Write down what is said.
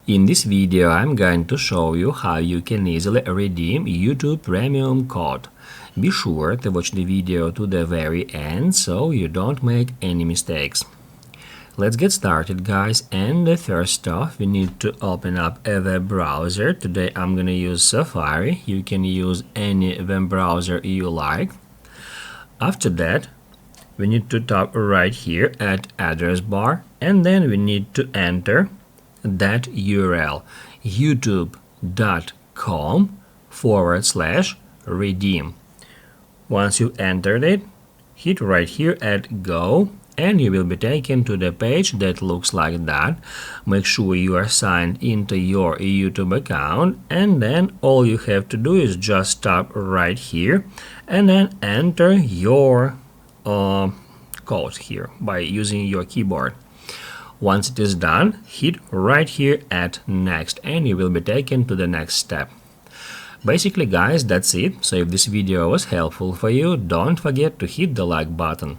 In this video, I'm going to show you how you can easily redeem YouTube Premium code. Be sure to watch the video to the very end so you don't make any mistakes. Let's get started, guys, and first off we need to open up a web browser. Today I'm gonna use Safari. You can use any web browser you like. After that, we need to tap right here at address bar, and then we need to enter that URL, youtube.com/redeem. Once you entered it, hit right here at go, and you will be taken to the page that looks like that. Make sure you are signed into your YouTube account, and then all you have to do is just tap right here and then enter your code here by using your keyboard. Once it is done, hit right here at next, and you will be taken to the next step. Basically, guys, that's it. So if this video was helpful for you, don't forget to hit the like button.